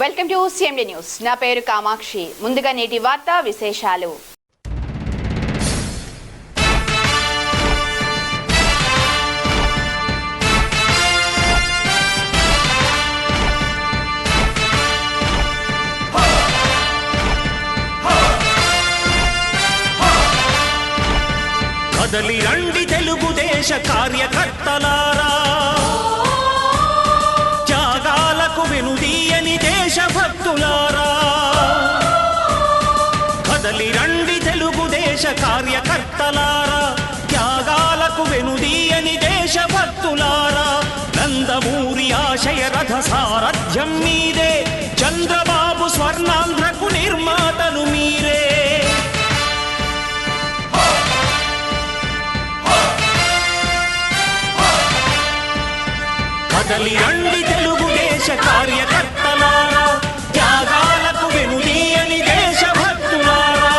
Welcome to CMD news. నా పేరు కామాక్షి. ముందుగా నేటి వార్తా విశేషాలు. కదలి రండి తెలుగుదేశ కార్యకర్తలారా, త్యాగాలకు వెనుదీయని దేశభక్తులారా. కదలి రండి తెలుగుదేశ కార్యకర్తలారా, త్యాగాలకు వెనుదీయని దేశభక్తులారా. నందమూరి ఆశయ రథ సారథ్యం మీదే, చంద్రబాబు స్వర్ణాంధ్రకు నిర్మాతలు మీరే. కదలి రండి తెలుగుదేశ కార్యకర్తలారా, త్యాగాలకు వెనుదీయని దేశభక్తులారా.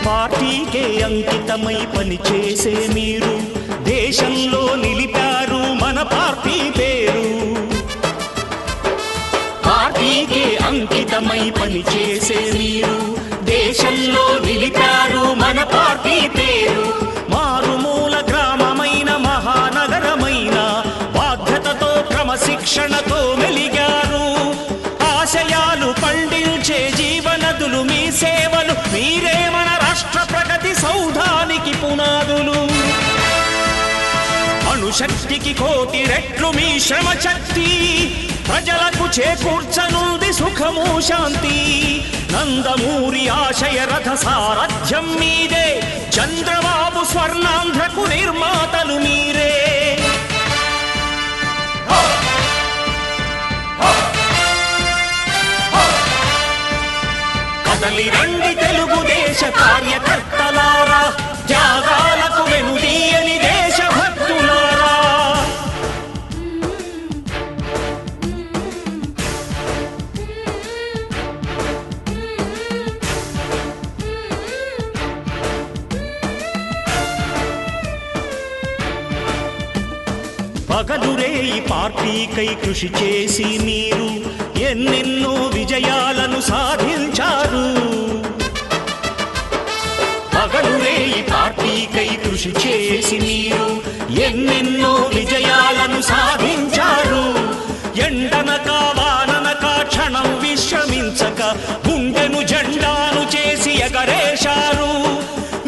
పార్టీకే అంకితమై పనిచేసే మీరు దేశంలో నిలిపారు మన పార్టీ పేరు. పార్టీకే అంకితమై పనిచేసే మీరు దేశంలో నిలిపారు మన పార్టీ పేరు. మారుమూల గ్రామమైన మహానగరమైన బాధ్యతతో క్రమశిక్షణతో మెలిగారు. ఆశయాలు పండించే జీవనదులు మీ సేవలు, మీరే మన రాష్ట్ర ప్రగతి సౌధానికి పునాదులు. అణుశక్తికి కోటి రెట్లు మీ శ్రమ శక్తి, ప్రజలకు చేకూర్చనుంది సుఖము శాంతి. నందమూరి ఆశయ రథ సారథ్యం మీదే, చంద్రబాబు స్వర్ణాంధ్రకు నిర్మాతలు మీరే. కదలి రండి తెలుగుదేశ కార్యకర్తలారా, త్యాగాలకు వెనుదీయని దేశభక్తులారా. పగలురే ఈ పార్టీకై కృషి చేసి మీరు ఎన్నెన్నో విజయాలను సాధించారు. పగలురే ఈ పార్టీకై కృషి చేసి మీరు ఎన్నెన్నో విజయాలను సాధించారు. ఎండనక వాననక క్షణం విశ్రమించక గుండెను జెండాను చేసి ఎగరేశారు.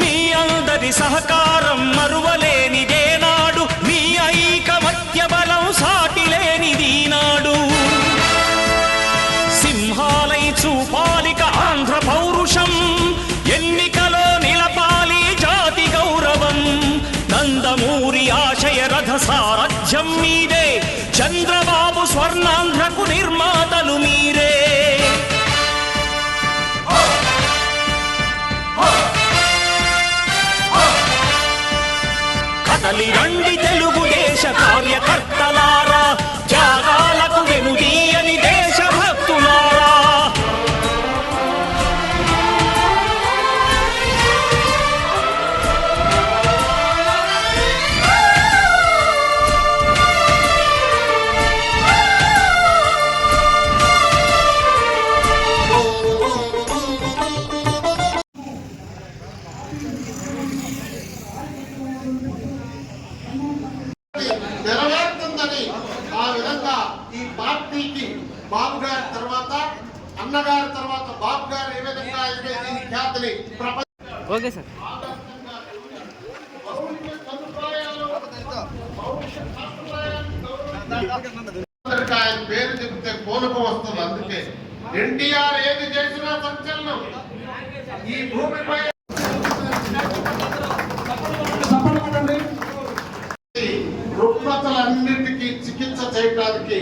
మీ అందరి సహకారం మరువలేనిదే నాడు, మీ ఐకమత్య బలం సాటిలేనిది నాడు. సింహాలై చూపాలిక ఆంధ్ర పౌరుషం, ఎన్నికలో నిలపాలి జాతి గౌరవం. నందమూరి ఆశయ రథ సారథ్యం మీదే, చంద్రబాబు స్వర్ణాంధ్రకు నిర్మాతలు మీరే. కదలి రండి తెలుగుదేశ కార్యకర్తలారా, త్యాగాలకు వెనుదీయని దేశభక్తులారా. నెరవేరుతుందని ఆ విధంగా ఈ పార్టీకి బాబు గారి తర్వాత, అన్నగారి తర్వాత బాబు గారు ఏ విధంగా దీని ఖ్యాతిని ఆయన పేరు చెప్తే కోలుకు వస్తుంది. అందుకే ఎన్టీఆర్ ఏది చేసినా సంచలనం. ఈ భూమిపై రుగ్మతలన్నిటికీ చికిత్స చేయడానికి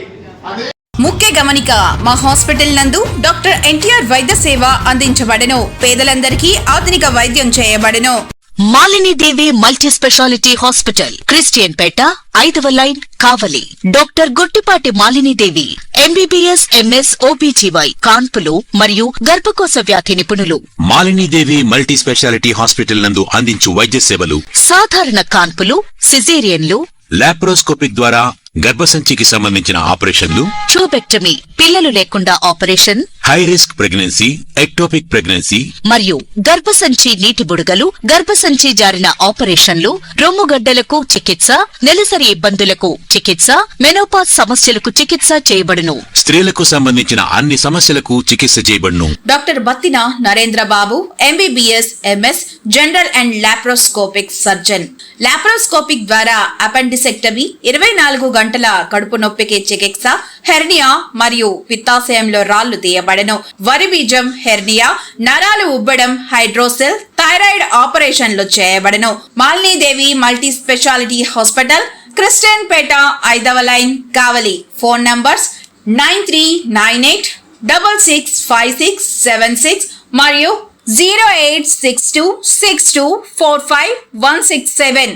అదే ముఖ్య గమనిక. మా హాస్పిటల్ నందు డాక్టర్ ఎన్టీఆర్ వైద్య సేవ అందించబడెను. పేదలందరికీ ఆధునిక వైద్యం చేయబడెను. Malinidevi multi speciality hospital, Christian Peta, 5వ line, Kavali. Doctor Gottipati Malinidevi, MBBS, MS, OBGY, కాన్పులు మరియు గర్భకోశ వ్యాధి నిపుణులు. మాలినీదేవి మల్టీ స్పెషాలిటీ హాస్పిటల్ నందు అందించు వైద్య సేవలు: సాధారణ కాన్పులు, సిజేరియన్లు, లాప్రోస్కోపిక్ ద్వారా గర్భసంచికి సంబంధించిన ఆపరేషన్లు, ట్యూబెక్టమీ, పిల్లలు లేకుండా operation, high risk pregnancy, ectopic pregnancy మరియు గర్భసంచి నీటి బుడగలు, గర్భసంచి జారిన ఆపరేషన్లు, రొమ్ముగడ్డలకు చికిత్స, నెలసరి ఇబ్బందులకు చికిత్స, మెనోపాజ్ సమస్యలకు చికిత్స చేయబడును. స్త్రీలకు సంబంధించిన అన్ని సమస్యలకు చికిత్స చేయబడును. Doctor Battina Narendra Babu, MBBS, MS, general and laparoscopic surgeon. Laparoscopic ద్వారా అపెండిసెక్టమీ, 24 గంటల కడుపు నొప్పికి చికిత్స, హెర్నియా మరియు పిత్తాశయంలో రాళ్లు తీయబడెను. వరి బీజం, హెర్నియా, నరాలు ఉబ్బడం, హైడ్రోసెల్, థైరాయిడ్ ఆపరేషన్లు చేయబడెను. Malinidevi multi speciality hospital, Christian Peta, 5వ లైన్, కావలి. ఫోన్ నంబర్స్ 9398665676 మరియు 08626245167.